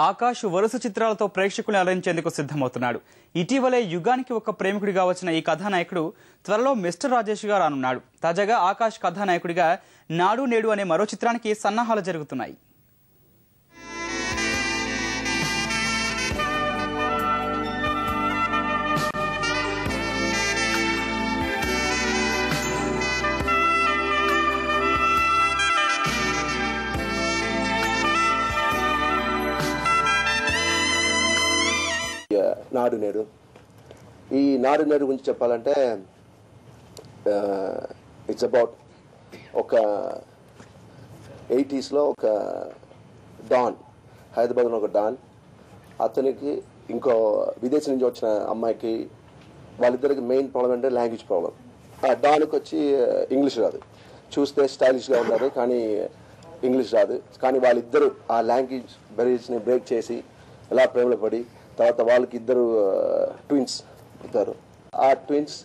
ఆకాష్ వరుస చిత్రాలతో ప్రేక్షకుల్ని అలరించేందుకు సిద్ధమవుతున్నాడు. ఇటీవలే యుగానికి ఒక ప్రేమికుడిగా వచ్చిన ఈ కథానాయకుడు త్వరలో మిస్టర్ రాజేష్ గా రానున్నాడు. తాజాగా ఆకాష్ కథానాయకుడిగా నాడు నేడు అనే మరో చిత్రానికి సన్నాహాలు జరుగుతున్నాయి. నాడు నేడు ఈ నాడు నేడు గురించి చెప్పాలంటే ఇట్స్ అబౌట్ ఒక 80s ఒక డాన్, హైదరాబాద్లో ఒక డాన్, అతనికి ఇంకో విదేశీ నుంచి వచ్చిన అమ్మాయికి వాళ్ళిద్దరికి మెయిన్ ప్రాబ్లం అంటే లాంగ్వేజ్ ప్రాబ్లం. ఆ డాన్కి వచ్చి ఇంగ్లీష్ రాదు, చూస్తే స్టైలిష్గా ఉన్నారు కానీ ఇంగ్లీష్ రాదు. కానీ వాళ్ళిద్దరూ ఆ లాంగ్వేజ్ బెరీస్ని బ్రేక్ చేసి ఎలా ప్రేమలో పడి తర్వాత వాళ్ళకి ఇద్దరు ట్విన్స్ పుడతారు. ఆ ట్విన్స్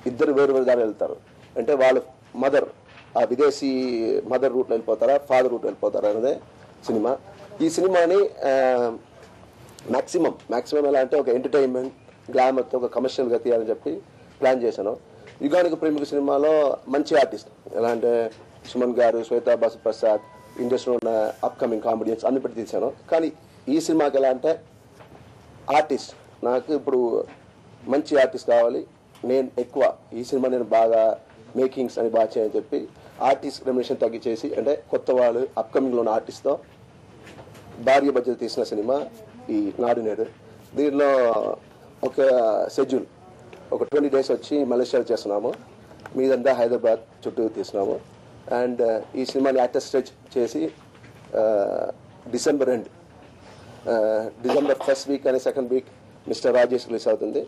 ఇద్దరు వేరు వేరు దారి వెళ్తారు. అంటే వాళ్ళ మదర్ ఆ విదేశీ మదర్ రూట్లో వెళ్ళిపోతారా, ఫాదర్ రూట్లో వెళ్ళిపోతారా అనేదే సినిమా. ఈ సినిమాని మ్యాక్సిమం ఎలా అంటే ఒక ఎంటర్టైన్మెంట్ గ్లామర్తో ఒక కమర్షియల్గా తీయాలని చెప్పి ప్లాన్ చేశాను. యుగానికి ప్రేమిక సినిమాలో మంచి ఆర్టిస్ట్ ఎలా అంటే సుమన్ గారు, శ్వేతా బాసు ప్రసాద్, ఇండస్ట్రీలో ఉన్న అప్కమింగ్ కామెడియన్స్ అన్ని పెట్టి తీశాను. కానీ ఈ సినిమాకి ఎలా అంటే ఆర్టిస్ట్, నాకు ఇప్పుడు మంచి ఆర్టిస్ట్ కావాలి, నేను ఎక్కువ ఈ సినిమా నేను బాగా మేకింగ్స్ అని బాగా చేయని చెప్పి ఆర్టిస్ట్ రెమ్యునరేషన్ తగ్గించేసి అంటే కొత్త వాళ్ళు అప్కమింగ్లో ఉన్న ఆర్టిస్ట్తో భారీ బడ్జెట్ తీసిన సినిమా ఈ నాడు నేడు. దీనిలో ఒక షెడ్యూల్ ఒక 20 days వచ్చి మలేషియాలో చేస్తున్నాము, మీదంతా హైదరాబాద్ చుట్టూ తీస్తున్నాము. అండ్ ఈ సినిమాని యాక్టర్ స్ట్రెచ్ చేసి డిసెంబర్ ఫస్ట్ వీక్ అనే second week mister Rajesh release అవుతుంది.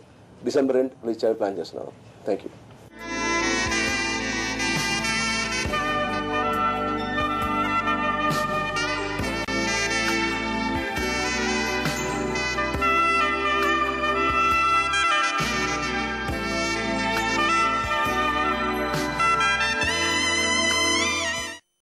డిసెంబర్ ఎండ్ రిలీజ్ చేయాలని ప్లాన్ చేస్తున్నాము. Thank you.